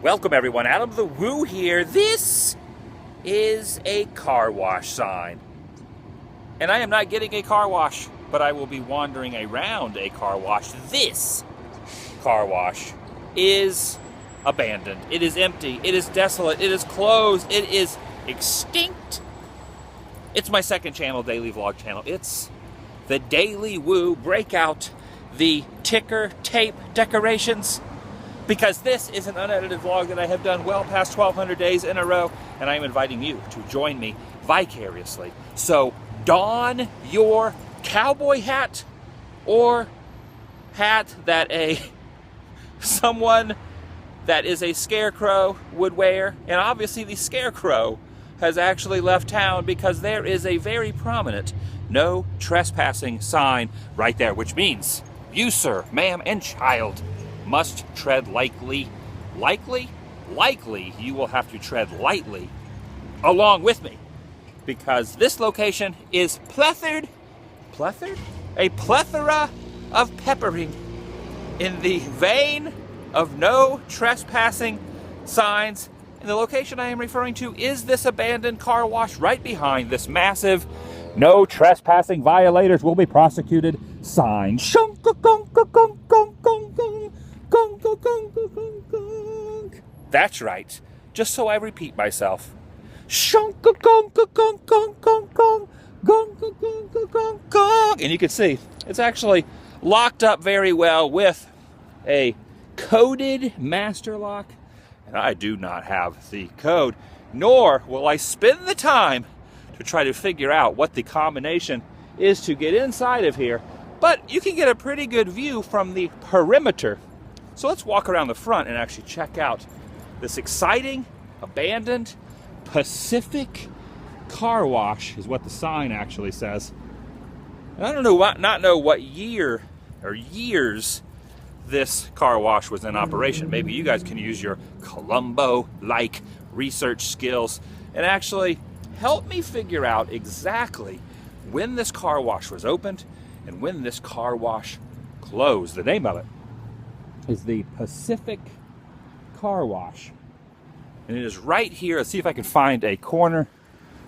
Welcome everyone, AdamTheWoo here. This is a car wash sign. And I am not getting a car wash, but I will be wandering around a car wash. This car wash is abandoned. It is empty. It is desolate. It is closed. It is extinct. It's my second channel, daily vlog channel. It's TheDailyWoo. Break out the ticker tape decorations, because this is an unedited vlog that I have done well past 1,200 days in a row, and I am inviting you to join me vicariously. So don your cowboy hat or hat that someone that is a scarecrow would wear. And obviously the scarecrow has actually left town because there is a very prominent no trespassing sign right there, which means you, sir, ma'am, and child must tread lightly. Likely you will have to tread lightly along with me, because this location is a plethora of peppering in the vein of no trespassing signs. And the location I am referring to is this abandoned car wash right behind this massive no trespassing violators will be prosecuted sign. That's right. Just so I repeat myself. And you can see it's actually locked up very well with a coded master lock. And I do not have the code, nor will I spend the time to try to figure out what the combination is to get inside of here. But you can get a pretty good view from the perimeter. So let's walk around the front and actually check out this exciting, abandoned, Pacific car wash is what the sign actually says. And I don't know what year or years this car wash was in operation. Maybe you guys can use your Columbo-like research skills and actually help me figure out exactly when this car wash was opened and when this car wash closed. The name of it is the Pacific Car Wash. And it is right here. Let's see if I can find a corner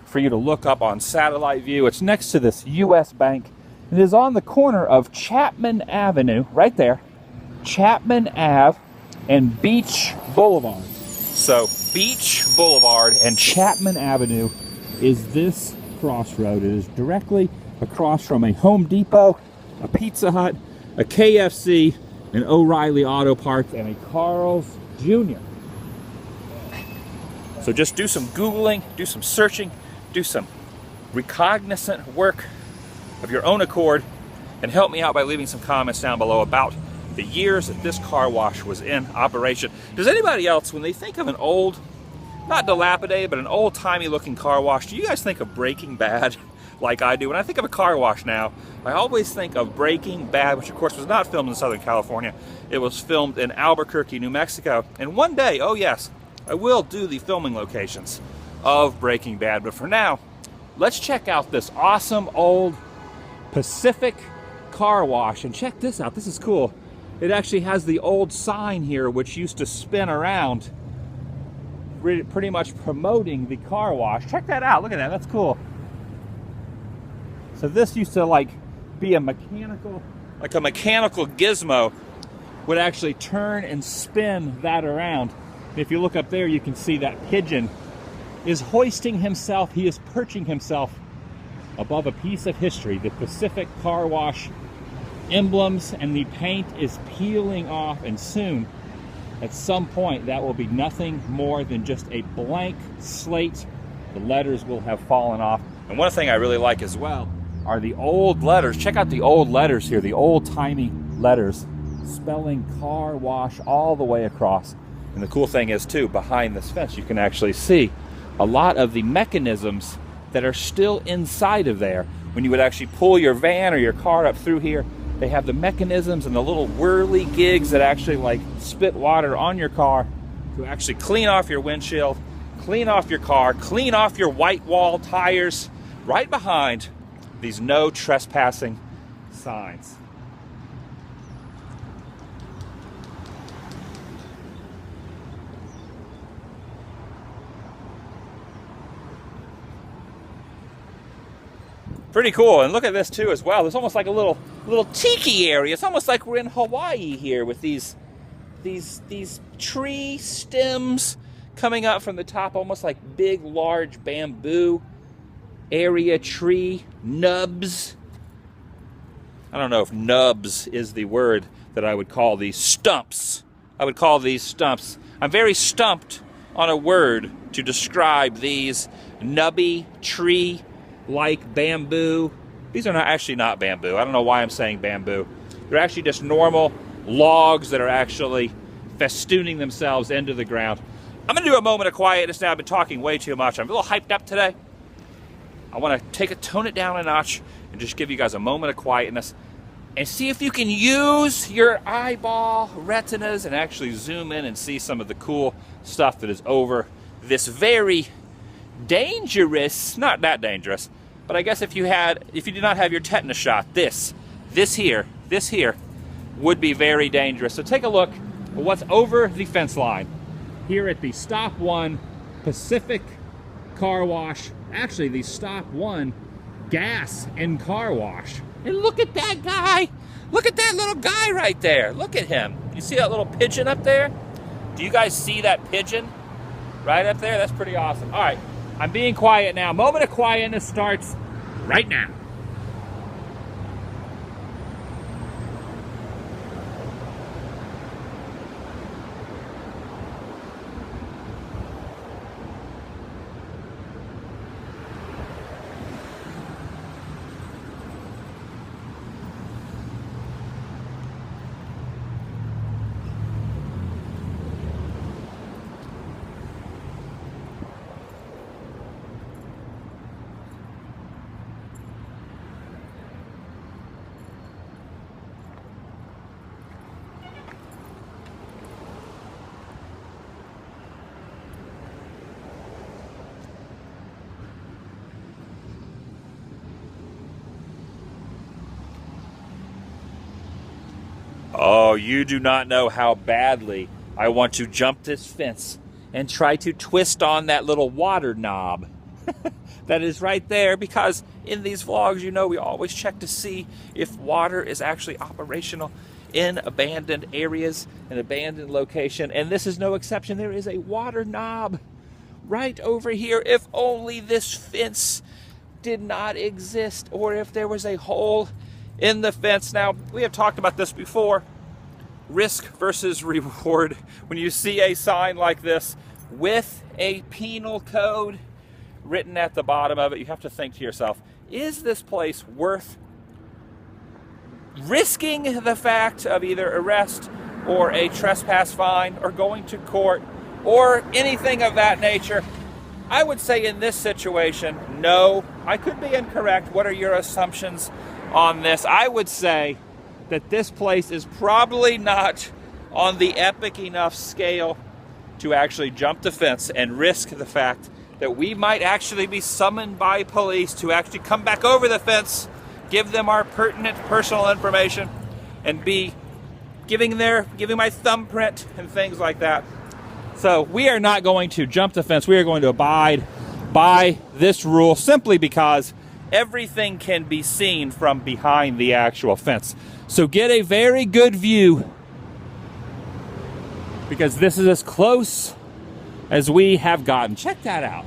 for you to look up on satellite view. It's next to this U.S. Bank. It is on the corner of Chapman Avenue, right there. Chapman Ave and Beach Boulevard. So Beach Boulevard and Chapman Avenue is this crossroad. It is directly across from a Home Depot, a Pizza Hut, a KFC, an O'Reilly Auto Parts, and a Carl's Jr. So just do some Googling, do some searching, do some recognizant work of your own accord, and help me out by leaving some comments down below about the years that this car wash was in operation. Does anybody else, when they think of an old, not dilapidated, but an old-timey looking car wash, do you guys think of Breaking Bad like I do? When I think of a car wash now, I always think of Breaking Bad, which of course was not filmed in Southern California. It was filmed in Albuquerque, New Mexico. And one day, oh yes, I will do the filming locations of Breaking Bad. But for now, let's check out this awesome old Pacific car wash. And check this out. This is cool. It actually has the old sign here, which used to spin around, pretty much promoting the car wash. Check that out. Look at that. That's cool. So this used to be a mechanical gizmo would actually turn and spin that around. And if you look up there, you can see that pigeon is hoisting himself. He is perching himself above a piece of history. The Pacific Car Wash emblems and the paint is peeling off, and soon, at some point, that will be nothing more than just a blank slate. The letters will have fallen off. And one thing I really like as well are the old letters. Check out the old letters here, the old-timey letters spelling car wash all the way across. And the cool thing is, too, behind this fence, you can actually see a lot of the mechanisms that are still inside of there. When you would actually pull your van or your car up through here, they have the mechanisms and the little whirly gigs that actually spit water on your car to actually clean off your windshield, clean off your car, clean off your white wall tires, right behind these no trespassing signs. Pretty cool. And look at this too as well. There's almost like a little tiki area. It's almost like we're in Hawaii here with these tree stems coming up from the top, almost like big, large bamboo area tree nubs. I don't know if nubs is the word that I would call these stumps. I would call these stumps. I'm very stumped on a word to describe these nubby tree-like bamboo. These are actually not bamboo. I don't know why I'm saying bamboo. They're actually just normal logs that are actually festooning themselves into the ground. I'm going to do a moment of quietness now. I've been talking way too much. I'm a little hyped up today. I want to tone it down a notch and just give you guys a moment of quietness and see if you can use your eyeball retinas and actually zoom in and see some of the cool stuff that is over this very dangerous, not that dangerous, but I guess if you did not have your tetanus shot, this here would be very dangerous. So take a look at what's over the fence line here at the Stop 1 Pacific Car Wash. Actually, the Stop 1 Gas and Car Wash. And look at that guy. Look at that little guy right there. Look at him. You see that little pigeon up there? Do you guys see that pigeon right up there? That's pretty awesome. All right, I'm being quiet now. Moment of quietness starts right now. Oh, you do not know how badly I want to jump this fence and try to twist on that little water knob that is right there, because in these vlogs, you know, we always check to see if water is actually operational in abandoned areas, an abandoned location, and this is no exception. There is a water knob right over here. If only this fence did not exist, or if there was a hole in the fence. Now, we have talked about this before. Risk versus reward. When you see a sign like this with a penal code written at the bottom of it, you have to think to yourself, is this place worth risking the fact of either arrest or a trespass fine or going to court or anything of that nature? I would say in this situation, no. I could be incorrect. What are your assumptions on this? I would say that this place is probably not on the epic enough scale to actually jump the fence and risk the fact that we might actually be summoned by police to actually come back over the fence, give them our pertinent personal information, and be giving my thumbprint and things like that. So we are not going to jump the fence. We are going to abide by this rule simply because everything can be seen from behind the actual fence. So get a very good view, because this is as close as we have gotten. Check that out.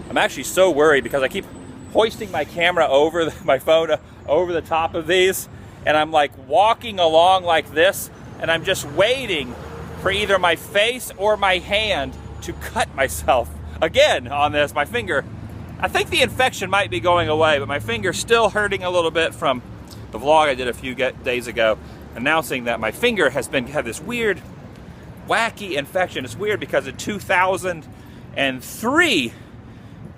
I'm actually so worried because I keep hoisting my camera over my phone over the top of these, and I'm like walking along like this, and I'm just waiting for either my face or my hand to cut myself again on this. My finger, I think the infection might be going away, but my finger's still hurting a little bit from the vlog I did a few days ago announcing that my finger had this weird, wacky infection. It's weird because in 2003,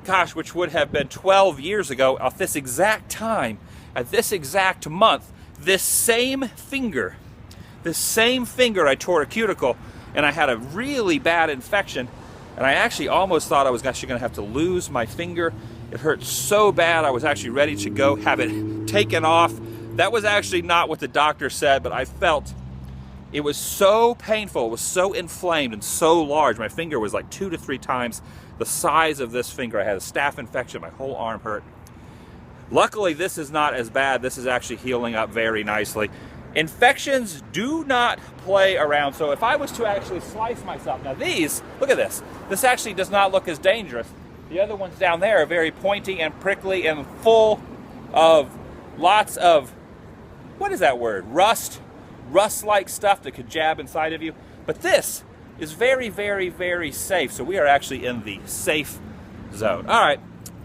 gosh, which would have been 12 years ago, at this exact time, at this exact month, this same finger, I tore a cuticle, and I had a really bad infection. And I actually almost thought I was actually going to have to lose my finger. It hurt so bad I was actually ready to go have it taken off. That was actually not what the doctor said, but I felt It was so painful, it was so inflamed and so large. My finger was like 2 to 3 times the size of this finger. I had a staph infection, my whole arm hurt. Luckily, this is not as bad. This is actually healing up very nicely. Infections do not play around. So if I was to actually slice myself, now these, look at this. This actually does not look as dangerous. The other ones down there are very pointy and prickly and full of lots of, what is that word? Rust-like stuff that could jab inside of you. But this is very, very, very safe. So we are actually in the safe zone. All right,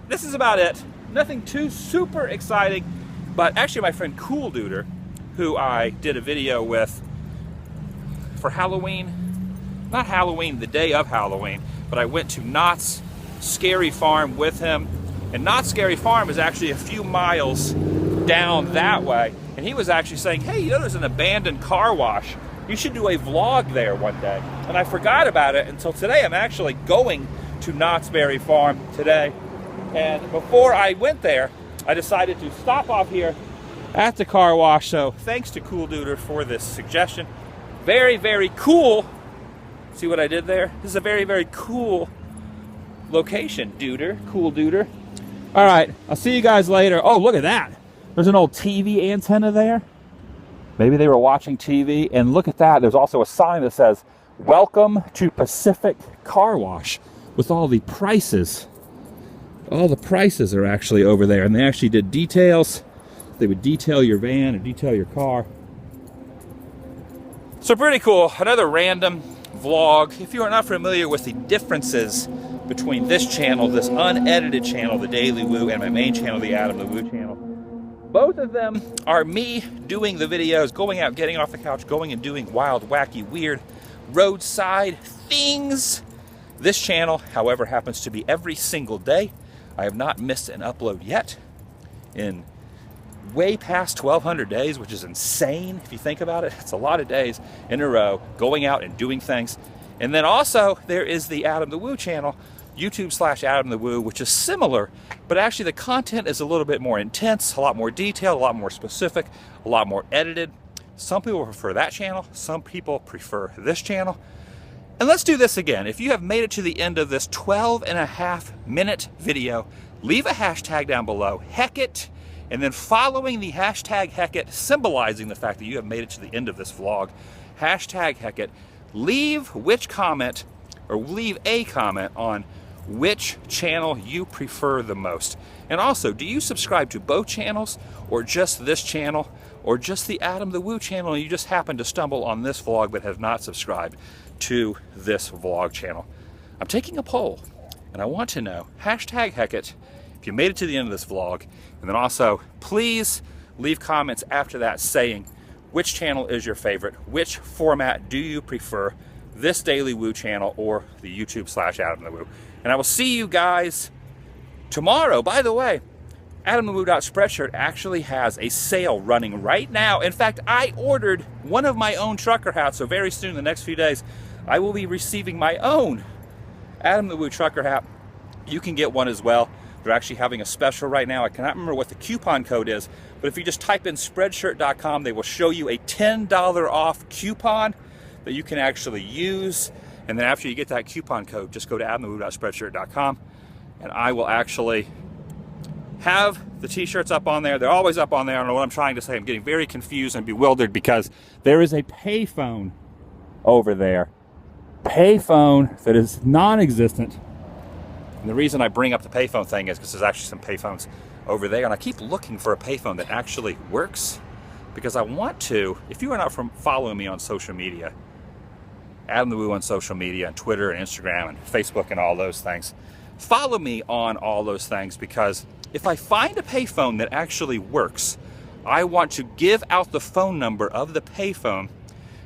this is about it. Nothing too super exciting, but actually my friend Cool Duder, who I did a video with for Halloween, not Halloween, the day of Halloween, but I went to Knott's Scary Farm with him. And Knott's Scary Farm is actually a few miles down that way. And he was actually saying, hey, you know, there's an abandoned car wash. You should do a vlog there one day. And I forgot about it until today. I'm actually going to Knott's Berry Farm today. And before I went there, I decided to stop off here at the car wash. So thanks to Cool Duder for this suggestion. Very, very cool. See what I did there? This is a very, very cool location, Duder. Cool Duder. All right, I'll see you guys later. Oh, look at that. There's an old TV antenna there. Maybe they were watching TV. And look at that. There's also a sign that says, "Welcome to Pacific Car Wash," with all the prices. All the prices are actually over there. And they actually did details. They would detail your van or detail your car. So pretty cool. Another random vlog. If you are not familiar with the differences between this channel, this unedited channel, the TDW, and my main channel, the AdamTheWoo channel, both of them are me doing the videos, going out, getting off the couch, going and doing wild, wacky, weird roadside things. This channel, however, happens to be every single day. I have not missed an upload yet in way past 1,200 days, which is insane if you think about it. It's a lot of days in a row going out and doing things. And then also there is the AdamTheWoo channel, YouTube/AdamTheWoo, which is similar, but actually the content is a little bit more intense, a lot more detailed, a lot more specific, a lot more edited. Some people prefer that channel, some people prefer this channel. And let's do this again. If you have made it to the end of this 12.5-minute video, leave a hashtag down below, Heckit, and then following the hashtag Heckit, symbolizing the fact that you have made it to the end of this vlog, hashtag Heckit, leave which comment, or leave a comment on which channel you prefer the most. And also, do you subscribe to both channels, or just this channel, or just the AdamTheWoo channel, and you just happen to stumble on this vlog but have not subscribed to this vlog channel? I'm taking a poll, and I want to know, hashtag Heckit, if you made it to the end of this vlog, and then also, please leave comments after that saying which channel is your favorite, which format do you prefer, this TDW channel or the YouTube/AdamTheWoo. And I will see you guys tomorrow. By the way, AdamTheWoo.Spreadshirt actually has a sale running right now. In fact, I ordered one of my own trucker hats, so very soon, in the next few days, I will be receiving my own AdamTheWoo trucker hat. You can get one as well. They're actually having a special right now. I cannot remember what the coupon code is, but if you just type in Spreadshirt.com, they will show you a $10 off coupon that you can actually use. And then after you get that coupon code, just go to AdamTheWoo.Spreadshirt.com, and I will actually have the t-shirts up on there. They're always up on there. I don't know what I'm trying to say. I'm getting very confused and bewildered because there is a payphone over there. Payphone that is non-existent. And the reason I bring up the payphone thing is because there's actually some payphones over there, and I keep looking for a payphone that actually works, because I want to, if you are not following me on social media, AdamTheWoo on social media, and Twitter and Instagram and Facebook and all those things, follow me on all those things, because if I find a payphone that actually works, I want to give out the phone number of the payphone,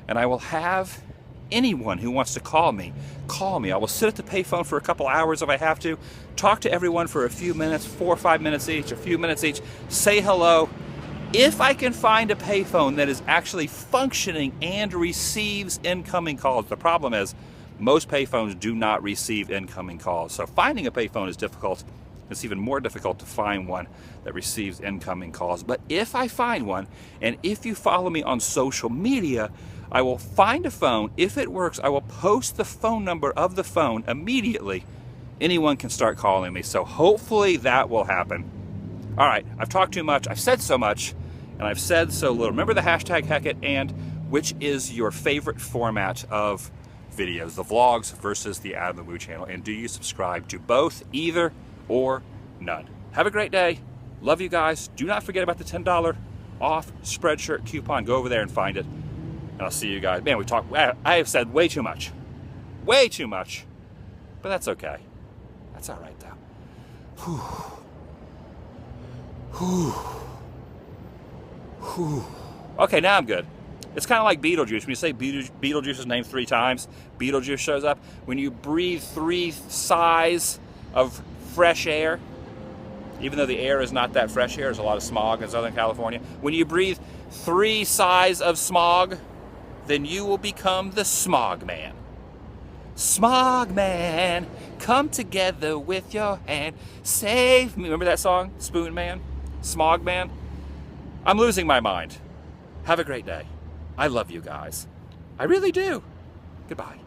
and I will have anyone who wants to call me, call me. I will sit at the payphone for a couple hours if I have to, talk to everyone for a few minutes, 4 or 5 minutes each, a few minutes each, say hello. If I can find a payphone that is actually functioning and receives incoming calls. The problem is most payphones do not receive incoming calls. So finding a payphone is difficult. It's even more difficult to find one that receives incoming calls. But if I find one, and if you follow me on social media, I will find a phone. If it works, I will post the phone number of the phone immediately. Anyone can start calling me. So hopefully that will happen. All right, I've talked too much. I've said so much, and I've said so little. Remember the hashtag Heckett, and which is your favorite format of videos, the vlogs versus the AdamTheWoo channel, and do you subscribe to both, either or none? Have a great day. Love you guys. Do not forget about the $10 off Spreadshirt coupon. Go over there and find it, and I'll see you guys. Man, I have said way too much, but that's okay. That's all right though. Okay, now I'm good. It's kind of like Beetlejuice. When you say Beetlejuice's name 3 times, Beetlejuice shows up. When you breathe 3 sighs of fresh air, even though the air is not that fresh here, there's a lot of smog in Southern California. When you breathe 3 sighs of smog, then you will become the Smog Man. Smog Man, come together with your hand, save me. Remember that song, Spoon Man? Smog Man? I'm losing my mind. Have a great day. I love you guys. I really do. Goodbye.